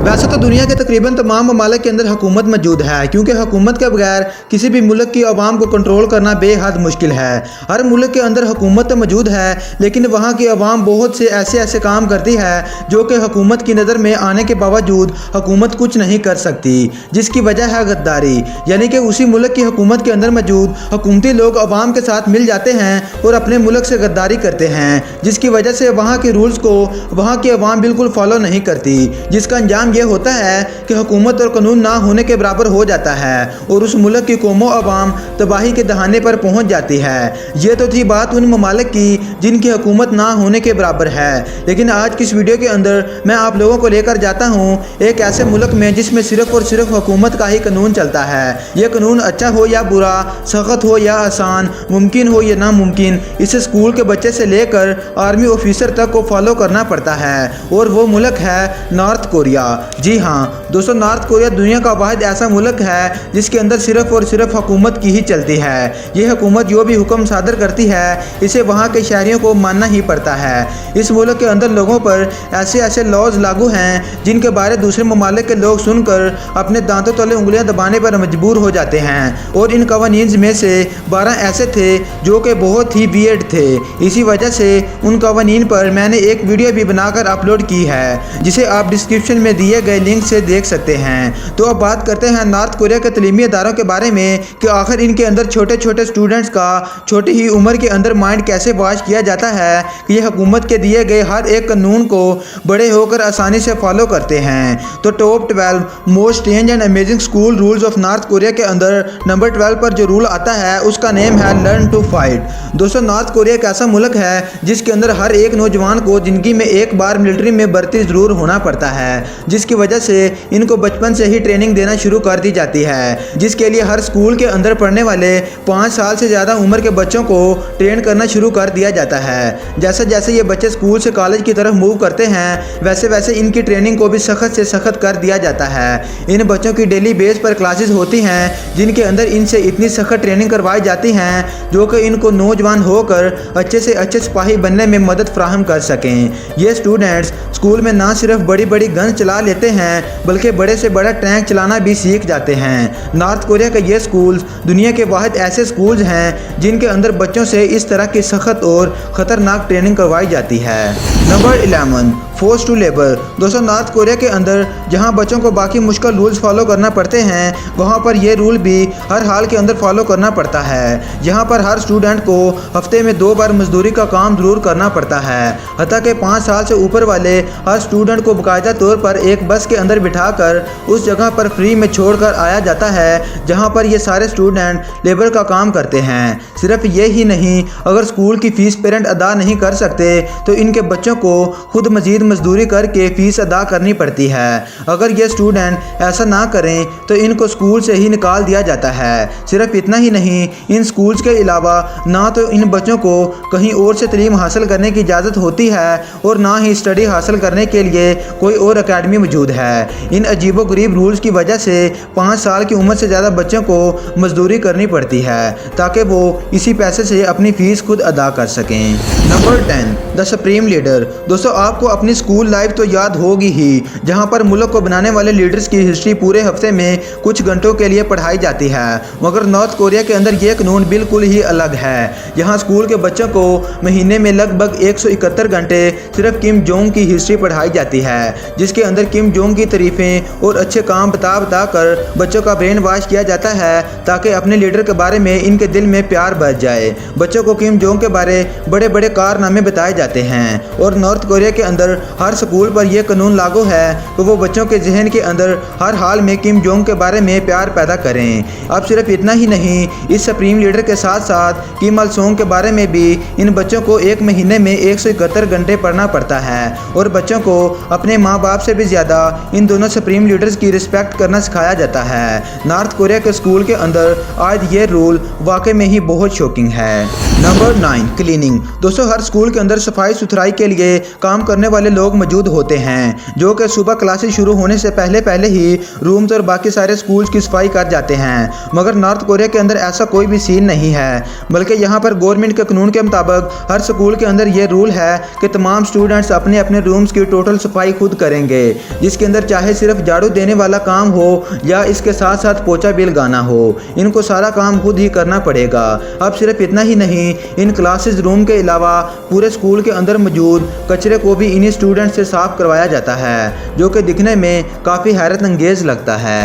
वैसे तो दुनिया के तकरीबन तमाम ममालिक के अंदर हुकूमत मौजूद है, क्योंकि हुकूमत के बगैर किसी भी मुल्क की आवाम को कंट्रोल करना बेहद मुश्किल है। हर मुल्क के अंदर हुकूमत तो मौजूद है, लेकिन वहाँ की आवाम बहुत से ऐसे काम करती है जो कि हुकूमत की नज़र में आने के बावजूद हुकूमत कुछ नहीं कर सकती, जिसकी वजह है गद्दारी। यानी कि उसी मुल्क की हुकूमत के अंदर मौजूद हुकूमती लोग आवाम के साथ मिल जाते हैं और अपने मुल्क से गद्दारी करते हैं, जिसकी वजह से वहाँ के रूल्स को वहाँ की आवाम बिल्कुल फॉलो नहीं करती, जिसका अंजाम ये होता है कि हुकूमत और कानून ना होने के बराबर हो जाता है और उस मुल्क की कौमों आवाम तबाही के दहाने पर पहुंच जाती है। ये तो थी बात उन ममालिक की जिनकी हुकूमत ना होने के बराबर है, लेकिन आज की इस वीडियो के अंदर मैं आप लोगों को लेकर जाता हूं एक ऐसे मुल्क में जिसमें सिर्फ और सिर्फ हुकूमत का ही कानून चलता है। यह कानून अच्छा हो या बुरा, सख्त हो या आसान, मुमकिन हो या नामुमकिन, इसे स्कूल के बच्चे से लेकर आर्मी ऑफिसर तक को फॉलो करना पड़ता है, और वो मुल्क है नॉर्थ कोरिया। जी हाँ दोस्तों, नॉर्थ कोरिया दुनिया का वाहिद ऐसा मुल्क है जिसके अंदर सिर्फ और सिर्फ हुकूमत की ही चलती है। ये हुकूमत जो भी हुक्म सादर करती है इसे वहाँ के शहरियों को मानना ही पड़ता है। इस मुल्क के अंदर लोगों पर ऐसे लॉज लागू हैं जिनके बारे दूसरे ममालिक के लोग सुनकर अपने दांतों तले उंगलियां दबाने पर मजबूर हो जाते हैं, और इन कवानीन में से 12 ऐसे थे जो कि बहुत ही वियर्ड थे। इसी वजह से उन कवानीन पर मैंने एक वीडियो भी बनाकर अपलोड की है, जिसे आप डिस्क्रिप्शन में दिए गए लिंक से देख सकते हैं। तो अब बात करते हैं नॉर्थ कोरिया के तलीमी इदारों के बारे में कि आखिर इनके अंदर छोटे छोटे स्टूडेंट्स का छोटी ही उम्र के अंदर माइंड कैसे वॉश किया जाता है कि ये हुकूमत के दिए गए हर एक कानून को बड़े होकर आसानी से फॉलो करते हैं। तो top 12 most strange and amazing school rules of north Korea के अंदर नंबर 12 पर जो रूल आता है उसका नेम है लर्न टू फाइट। दोस्तों, नॉर्थ कोरिया एक ऐसा मुल्क है जिसके अंदर हर एक नौजवान को जिंदगी में एक बार मिलिट्री में भर्ती जरूर होना पड़ता है, जिसकी वजह से इनको बचपन से ही ट्रेनिंग देना शुरू कर दी जाती है, जिसके लिए हर स्कूल के अंदर पढ़ने वाले 5 साल से ज़्यादा उम्र के बच्चों को ट्रेन करना शुरू कर दिया जाता है। जैसे जैसे ये बच्चे स्कूल से कॉलेज की तरफ मूव करते हैं वैसे वैसे इनकी ट्रेनिंग को भी सख्त से सख्त कर दिया जाता है। इन बच्चों की डेली बेस पर क्लासेस होती हैं जिनके अंदर इनसे इतनी सख्त ट्रेनिंग करवाई जाती हैं जो कि इनको नौजवान होकर अच्छे से अच्छे सिपाही बनने में मदद फ्राहम कर सकें। ये स्टूडेंट्स स्कूल में ना सिर्फ बड़ी बड़ी गन चला लेते हैं बल्कि बड़े से बड़ा टैंक चलाना भी सीख जाते हैं। नॉर्थ कोरिया के ये स्कूल्स दुनिया के वाहिद ऐसे स्कूल्स हैं जिनके अंदर बच्चों से इस तरह की सख्त और ख़तरनाक ट्रेनिंग करवाई जाती है। Number 11 force to labour. दोस्तों, नॉर्थ कोरिया के अंदर जहां बच्चों को बाकी मुश्किल रूल्स फॉलो करना पड़ते हैं वहां पर यह रूल भी हर हाल के अंदर फॉलो करना पड़ता है। यहां पर हर स्टूडेंट को हफ्ते में 2 बार मजदूरी का काम जरूर करना पड़ता है। हत्ता कि 5 साल से ऊपर वाले हर स्टूडेंट को बाकायदा तौर पर एक बस के अंदर बिठाकर उस जगह पर फ्री में छोड़कर आया जाता है जहां पर ये सारे स्टूडेंट लेबर का काम करते हैं। सिर्फ ये ही नहीं, अगर स्कूल की फ़ीस पेरेंट अदा नहीं कर सकते तो इनके बच्चों को खुद मजीद मजदूरी करके फ़ीस अदा करनी पड़ती है। अगर ये स्टूडेंट ऐसा ना करें तो इनको स्कूल से ही निकाल दिया जाता है। सिर्फ इतना ही नहीं, इन स्कूल्स के अलावा ना तो इन बच्चों को कहीं और से तालीम हासिल करने की इजाज़त होती है और ना ही स्टडी हासिल करने के लिए कोई और अकेडमी मौजूद है। इन अजीबो गरीब रूल्स की वजह से 5 साल की उम्र से ज़्यादा बच्चों को मजदूरी करनी पड़ती है ताकि वो इसी पैसे से अपनी फ़ीस खुद अदा कर सकें। Number 10 the supreme leader. दोस्तों, आपको अपनी स्कूल लाइफ तो याद होगी ही, जहां पर मुल्क को बनाने वाले लीडर्स की हिस्ट्री पूरे हफ्ते में कुछ घंटों के लिए पढ़ाई जाती है। मगर नॉर्थ कोरिया के अंदर यह कानून बिल्कुल ही अलग है। यहाँ स्कूल के बच्चों को महीने में लगभग 171 घंटे सिर्फ किम जोंग की हिस्ट्री पढ़ाई जाती है, जिसके अंदर किम जोंग की तारीफें और अच्छे काम बता कर बच्चों का ब्रेन वॉश किया जाता है ताकि अपने लीडर के बारे में इनके दिल में प्यार बढ़ जाए। बच्चों को किम जोंग के बारे बड़े बड़े कारनामे बताए जाते हैं, और नॉर्थ कोरिया के अंदर हर स्कूल पर यह कानून लागू है कि वो बच्चों के जहन के अंदर हर हाल में किम जोंग के बारे में प्यार पैदा करें। अब सिर्फ इतना ही नहीं, इस सुप्रीम लीडर के साथ साथ किम अल सोंग के बारे में भी इन बच्चों को एक महीने में 171 घंटे पढ़ना पड़ता है, और बच्चों को अपने माँ बाप से भी ज़्यादा इन दोनों सुप्रीम लीडर्स की रिस्पेक्ट करना सिखाया जाता है। नॉर्थ कोरिया के स्कूल के अंदर आज ये रूल वाकई में ही बहुत शॉकिंग है। Number 9 cleaning. दोस्तों, हर स्कूल के अंदर सफाई सुथराई के लिए काम करने वाले लोग मौजूद होते हैं जो कि सुबह क्लासेस शुरू होने से पहले पहले ही रूम्स और बाकी सारे स्कूल्स की सफाई कर जाते हैं। मगर नॉर्थ कोरिया के अंदर ऐसा कोई भी सीन नहीं है, बल्कि यहाँ पर गवर्नमेंट के कानून के मुताबिक हर स्कूल के अंदर ये रूल है कि तमाम स्टूडेंट्स अपने अपने रूम्स की टोटल सफाई खुद करेंगे, जिसके अंदर चाहे सिर्फ झाड़ू देने वाला काम हो या इसके साथ साथ पोछा भी लगाना हो, इनको सारा काम खुद ही करना पड़ेगा। अब सिर्फ इतना ही नहीं, इन क्लासेस रूम के अलावा पूरे स्कूल के अंदर मौजूद कचरे को भी इन्हीं स्टूडेंट से साफ करवाया जाता है, जो कि दिखने में काफ़ी हैरत अंगेज लगता है।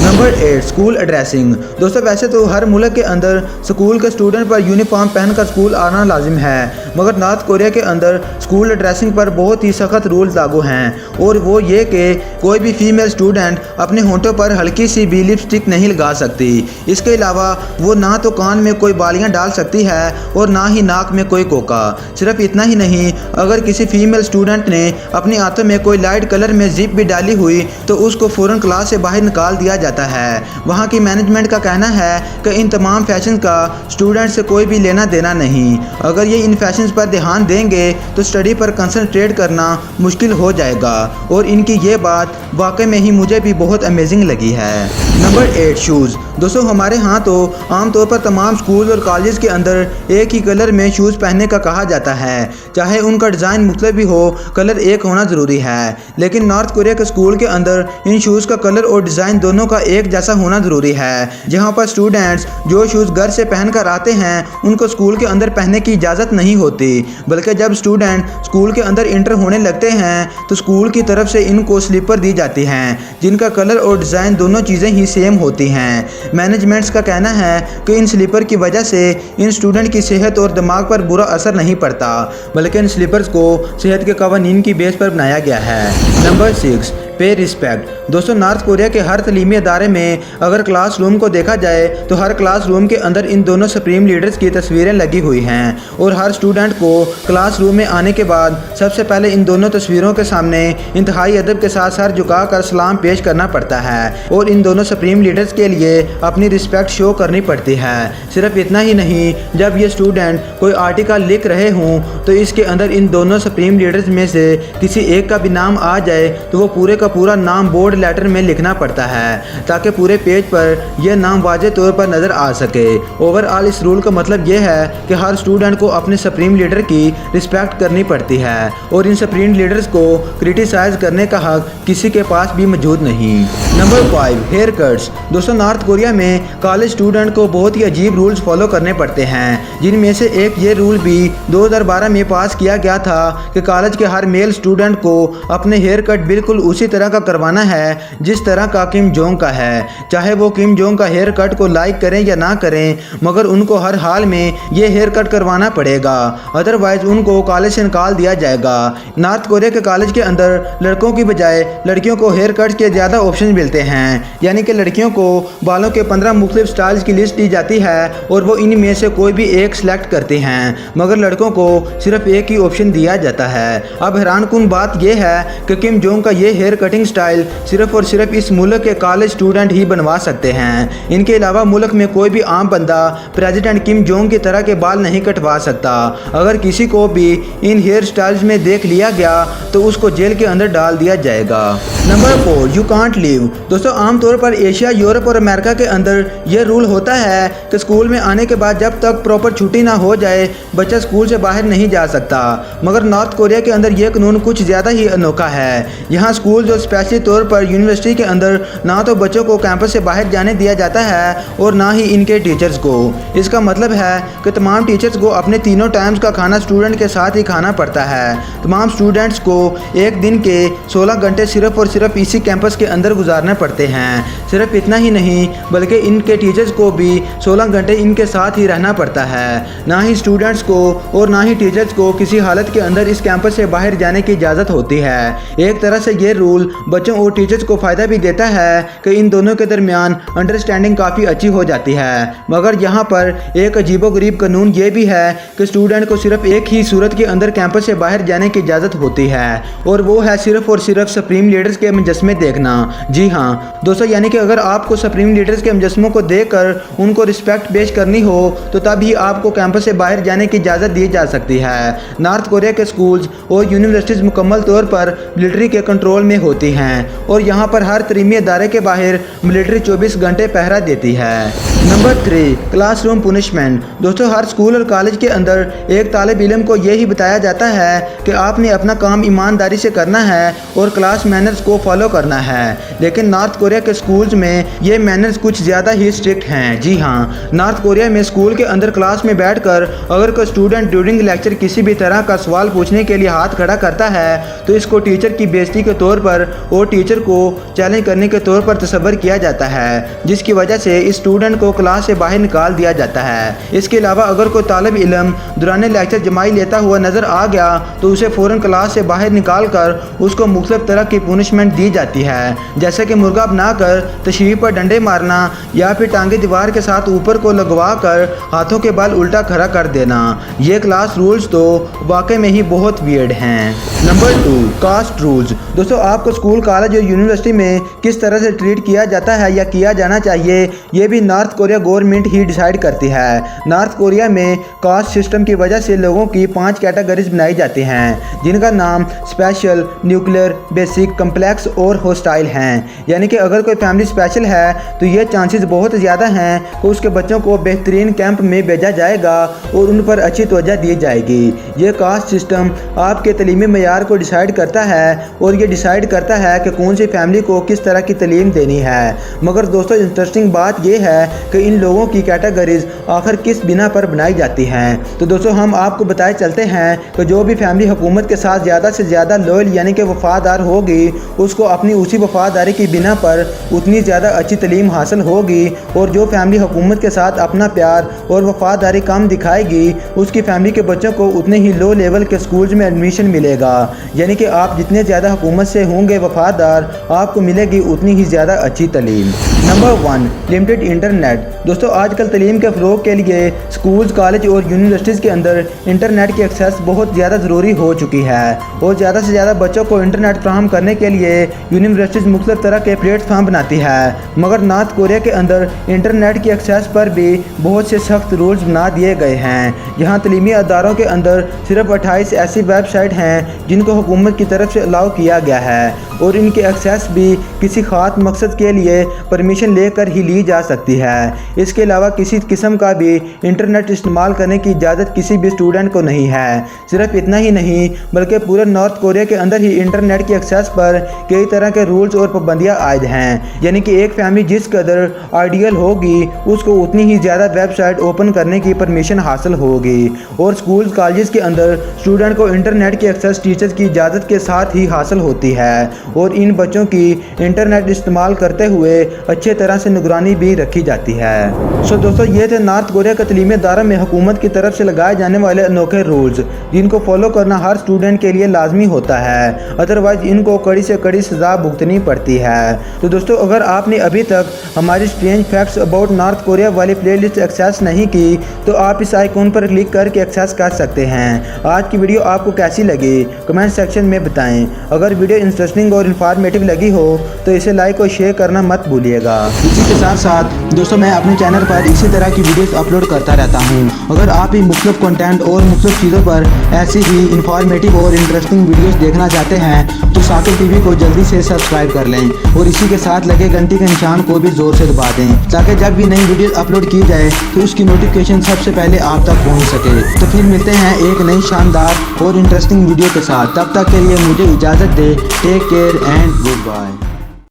Number 8, school dressing. दोस्तों वैसे तो हर मुल्क के अंदर स्कूल के स्टूडेंट पर यूनिफॉर्म पहनकर स्कूल आना लाजिम है, मगर नॉर्थ कोरिया के अंदर स्कूल ड्रेसिंग पर बहुत ही सख्त रूल्स लागू हैं, और वो ये कि कोई भी फीमेल स्टूडेंट अपने होंठों पर हल्की सी भी लिपस्टिक नहीं लगा सकती। इसके अलावा वो ना तो कान में कोई बालियां डाल सकती है और ना ही नाक में कोई कोका। सिर्फ इतना ही नहीं, अगर किसी फीमेल स्टूडेंट ने अपने हाथों में कोई लाइट कलर में जिप भी डाली हुई तो उसको फ़ौरन क्लास से बाहर निकाल दिया जाता है। वहाँ की मैनेजमेंट का कहना है कि इन तमाम फैशन का स्टूडेंट से कोई भी लेना देना नहीं। अगर ये इन फैशन पर ध्यान देंगे तो स्टडी पर कंसंट्रेट करना मुश्किल हो जाएगा, और इनकी ये बात वाकई में ही मुझे भी बहुत अमेजिंग लगी है। Number 8, shoes. दोस्तों हमारे यहाँ तो आमतौर पर तमाम स्कूल और कॉलेज के अंदर एक ही कलर में शूज़ पहनने का कहा जाता है, चाहे उनका डिज़ाइन मुख्तलिफ भी हो, कलर एक होना ज़रूरी है। लेकिन नॉर्थ कोरिया के स्कूल के अंदर इन शूज़ का कलर और डिज़ाइन दोनों का एक जैसा होना ज़रूरी है। जहाँ पर स्टूडेंट्स जो शूज़ घर से पहन कर आते हैं उनको स्कूल के अंदर पहनने की इजाज़त नहीं होती, बल्कि जब स्टूडेंट स्कूल के अंदर इंटर होने लगते हैं तो स्कूल की तरफ से इनको स्लीपर दी जाती हैं, जिनका कलर और डिज़ाइन दोनों चीज़ें ही सेम होती हैं। मैनेजमेंट्स का कहना है कि इन स्लीपर की वजह से इन स्टूडेंट की सेहत और दिमाग पर बुरा असर नहीं पड़ता, बल्कि इन स्लीपर्स को सेहत के कवानीन की बेस पर बनाया गया है। नंबर 6, पे रिस्पेक्ट। दोस्तों नॉर्थ कोरिया के हर तलीमी अदारे में अगर क्लासरूम को देखा जाए तो हर क्लासरूम के अंदर इन दोनों सुप्रीम लीडर्स की तस्वीरें लगी हुई हैं, और हर स्टूडेंट को क्लासरूम में आने के बाद सबसे पहले इन दोनों तस्वीरों के सामने इंतहाई अदब के साथ सर झुकाकर सलाम पेश करना पड़ता है, और इन दोनों सुप्रीम लीडर्स के लिए अपनी रिस्पेक्ट शो करनी पड़ती है। सिर्फ इतना ही नहीं, जब ये स्टूडेंट कोई आर्टिकल लिख रहे हों तो इसके अंदर इन दोनों सुप्रीम लीडर्स में से किसी एक का भी नाम आ जाए तो वो पूरे का पूरा नाम बोर्ड लेटर में लिखना पड़ता है, ताकि पूरे पेज पर यह नाम वाज़े तौर पर नज़र आ सके। ओवरऑल इस रूल का मतलब यह है कि हर स्टूडेंट को अपने सुप्रीम लीडर की रिस्पेक्ट करनी पड़ती है, और इन सुप्रीम लीडर्स को क्रिटिसाइज करने का हक किसी के पास भी मौजूद नहीं। Number 5, hair cuts. दोस्तों नॉर्थ कोरिया में कॉलेज स्टूडेंट को बहुत ही अजीब रूल्स फॉलो करने पड़ते हैं, जिनमें से एक ये रूल भी 2012 में पास किया गया था कि कॉलेज के हर मेल स्टूडेंट को अपने हेयर कट बिल्कुल उसी तरह का करवाना है जिस तरह का किम जोंग का है, चाहे वो किम जोंग का हेयर कट को लाइक करें या ना करें, मगर उनको हर हाल में ये हेयर कट करवाना पड़ेगा, अदरवाइज उनको कॉलेज से निकाल दिया जाएगा। नॉर्थ कोरिया के कॉलेज के अंदर लड़कों की बजाय लड़कियों को हेयर कट के ज़्यादा ऑप्शन मिलते हैं, यानी कि लड़कियों को बालों के 15 मुख्तलिफ स्टाइल्स की लिस्ट दी जाती है और वो इनमें से कोई भी एक सिलेक्ट करते हैं, मगर लड़कों को सिर्फ एक ही ऑप्शन दिया जाता है। अब हैरानकुन बात यह है कि किम जोंग का ये हेयर कटिंग स्टाइल सिर्फ और सिर्फ इस मुल्क के कॉलेज स्टूडेंट ही बनवा सकते हैं। इनके अलावा मुल्क में कोई भी आम बंदा प्रेसिडेंट किम जोंग की तरह के बाल नहीं कटवा सकता। अगर किसी को भी इन हेयर स्टाइल्स में देख लिया गया तो उसको जेल के अंदर डाल दिया जाएगा। Number 4, you can't leave. दोस्तों आमतौर पर एशिया, यूरोप और अमेरिका के अंदर यह रूल होता है कि स्कूल में आने के बाद जब तक प्रॉपर छुट्टी ना हो जाए बच्चा स्कूल से बाहर नहीं जा सकता, मगर नॉर्थ कोरिया के अंदर यह कानून कुछ ज़्यादा ही अनोखा है। यहाँ स्कूल जो स्पेशली तौर पर यूनिवर्सिटी के अंदर ना तो बच्चों को कैंपस से बाहर जाने दिया जाता है और ना ही इनके टीचर्स को। इसका मतलब है कि तमाम टीचर्स को अपने तीनों टाइम्स का खाना स्टूडेंट के साथ ही खाना पड़ता है। तमाम स्टूडेंट्स को एक दिन के 16 घंटे सिर्फ और सिर्फ इसी कैंपस के अंदर गुजारने पड़ते हैं। सिर्फ इतना ही नहीं, बल्कि इनके टीचर्स को भी 16 घंटे इनके साथ ही रहना पड़ता है। ना ही स्टूडेंट्स को और ना ही टीचर्स को किसी हालत के अंदर इस कैंपस से बाहर जाने की इजाज़त होती है। एक तरह से ये रूल स्कूल बच्चों और टीचर्स को फ़ायदा भी देता है कि इन दोनों के दरमियान अंडरस्टैंडिंग काफ़ी अच्छी हो जाती है। मगर यहाँ पर एक अजीबोगरीब कानून ये भी है कि स्टूडेंट को सिर्फ एक ही सूरत के अंदर कैंपस से बाहर जाने की इजाज़त होती है, और वो है सिर्फ और सिर्फ सुप्रीम लीडर्स के मुजस्मे देखना। जी हाँ दोस्तों, यानी कि अगर आपको सुप्रीम लीडर्स के मुजस्मों को देखकर उनको रिस्पेक्ट पेश करनी हो तो तब ही आपको कैंपस से बाहर जाने की इजाज़त दी जा सकती है। नॉर्थ कोरिया के स्कूल्स और यूनिवर्सिटीज़ मुकम्मल तौर पर मिलिट्री के कंट्रोल में होती हैं और यहाँ पर हर तरीमी अदारे के बाहर मिलिट्री 24 घंटे पहरा देती है। Number 3, classroom punishment. दोस्तों, हर स्कूल और कॉलेज के अंदर एक तालिब इल्म को यही बताया जाता है कि आपने अपना काम ईमानदारी से करना है और क्लास मैनर्स को फॉलो करना है, लेकिन नॉर्थ कोरिया के स्कूल्स में ये मैनर्स कुछ ज़्यादा ही स्ट्रिक्ट हैं। जी हाँ, नॉर्थ कोरिया में स्कूल के अंदर क्लास में बैठकर अगर कोई स्टूडेंट ड्यूरिंग लेक्चर किसी भी तरह का सवाल पूछने के लिए हाथ खड़ा करता है तो इसको टीचर की बेइज्जती के तौर पर और टीचर को चैलेंज करने के तौर पर तस्वर किया जाता है, जिसकी वजह से इस स्टूडेंट को क्लास से बाहर निकाल दिया जाता है। इसके अलावा अगर कोई तालिब इल्म दौरान लेक्चर जमाई लेता हुआ नजर आ गया तो उसे फ़ौरन क्लास से बाहर निकाल कर उसको मुख्तलिफ तरह की पुनिशमेंट दी जाती है, जैसे कि मुर्गा बनाकर तशरीफ पर डंडे मारना या फिर टांगे दीवार के साथ ऊपर को लगवा कर हाथों के बाल उल्टा खड़ा कर देना। ये क्लास रूल्स तो वाकई में ही बहुत वियर्ड हैं। Number 2, caste rules. दोस्तों, आपको स्कूल, कॉलेज और यूनिवर्सिटी में किस तरह से ट्रीट किया जाता है या किया जाना चाहिए, ये भी नॉर्थ कोरिया गवर्नमेंट ही डिसाइड करती है। नॉर्थ कोरिया में कास्ट सिस्टम की वजह से लोगों की 5 कैटेगरीज बनाई जाती हैं, जिनका नाम स्पेशल, न्यूक्लियर, बेसिक, कम्प्लेक्स और होस्टाइल हैं। यानी कि अगर कोई फैमिली स्पेशल है तो ये चांसेस बहुत ज़्यादा हैं कि उसके बच्चों को बेहतरीन कैंप में भेजा जाएगा और उन पर अच्छी तवज्जो दी जाएगी। ये कास्ट सिस्टम आपके तलीमी मयार को डिसाइड करता है और ये डिसाइड करता है कि कौन सी फैमिली को किस तरह की तलीम देनी है। मगर दोस्तों, इंटरेस्टिंग बात यह है कि इन लोगों की कैटेगरीज आखिर किस बिना पर बनाई जाती हैं। तो दोस्तों, हम आपको बताए चलते हैं कि जो भी फैमिली हुकूमत के साथ ज़्यादा से ज़्यादा लॉयल यानी कि वफादार होगी, उसको अपनी उसी वफादारी की बिना पर उतनी ज़्यादा अच्छी तलीम हासिल होगी, और जो फैमिली हुकूमत के साथ अपना प्यार और वफादारी कम दिखाएगी उसकी फैमिली के बच्चों को उतने ही लो लेवल के स्कूल्स में एडमिशन मिलेगा। यानी कि आप जितने ज़्यादा हुकूमत से होंगे वफादार, आपको मिलेगी उतनी ही ज़्यादा अच्छी तलीम। Number 1, limited internet. दोस्तों, आजकल तलीम के फ़रोग के लिए स्कूल्स, कॉलेज और यूनिवर्सिटीज़ के अंदर इंटरनेट की एक्सेस बहुत ज़्यादा ज़रूरी हो चुकी है और ज़्यादा से ज़्यादा बच्चों को इंटरनेट फ्राहम करने के लिए यूनिवर्सिटीज़ मुख्तलिफ तरह के प्लेटफॉर्म बनाती है। मगर नॉर्थ कोरिया के अंदर इंटरनेट की एक्सेस पर भी बहुत से सख्त रूल्स बना दिए गए हैं। यहाँ तलीमी अदारों के अंदर सिर्फ 28 ऐसी वेबसाइट हैं जिनको हुकूमत की तरफ से अलाउ किया गया है और इनकी एक्सेस भी किसी ख़ास मकसद के लिए परमिशन लेकर ही ली जा सकती है। इसके अलावा किसी किस्म का भी इंटरनेट इस्तेमाल करने की इजाज़त किसी भी स्टूडेंट को नहीं है। सिर्फ इतना ही नहीं बल्कि पूरे नॉर्थ कोरिया के अंदर ही इंटरनेट की एक्सेस पर कई तरह के रूल्स और पाबंदियाँ आयद हैं। यानी कि एक फैमिली जिस कदर आइडियल होगी उसको उतनी ही ज़्यादा वेबसाइट ओपन करने की परमिशन हासिल होगी, और स्कूल कॉलेज के अंदर स्टूडेंट को इंटरनेट की एक्सेस टीचर्स की इजाज़त के साथ ही हासिल होती है और इन बच्चों की इंटरनेट इस्तेमाल करते हुए अच्छे तरह से निगरानी भी रखी जाती है। सो दोस्तों, ये थे नॉर्थ कोरिया के तलीमी इदारा में हुकूमत की तरफ से लगाए जाने वाले अनोखे रूल्स, जिनको फॉलो करना हर स्टूडेंट के लिए लाजमी होता है, अदरवाइज इनको कड़ी से कड़ी सज़ा भुगतनी पड़ती है। तो दोस्तों, अगर आपने अभी तक हमारी strange facts about north Korea वाली प्लेलिस्ट एक्सेस नहीं की तो आप इस आइकॉन पर क्लिक करके एक्सेस कर सकते हैं। आज की वीडियो आपको कैसी लगी कमेंट सेक्शन में बताएं। अगर वीडियो इंटरेस्टिंग और इन्फॉर्मेटिव लगी हो तो इसे लाइक और शेयर करना मत भूलिएगा। इसी के साथ साथ दोस्तों, मैं अपने चैनल पर इसी तरह की वीडियोस अपलोड करता रहता हूं। अगर आप भी मुख्तलिफ कंटेंट और मुख्तलिफ चीज़ों पर ऐसी ही इन्फॉर्मेटिव और इंटरेस्टिंग वीडियोस देखना चाहते हैं तो साकिब टीवी को जल्दी से सब्सक्राइब कर लें और इसी के साथ लगे घंटी के निशान को भी ज़ोर से दबा दें, ताकि जब भी नई वीडियो अपलोड की जाए तो उसकी नोटिफिकेशन सबसे पहले आप तक पहुंच सके। तो फिर मिलते हैं एक नई शानदार और इंटरेस्टिंग वीडियो के साथ। तब तक के लिए मुझे इजाज़त दे। Take care and good bye.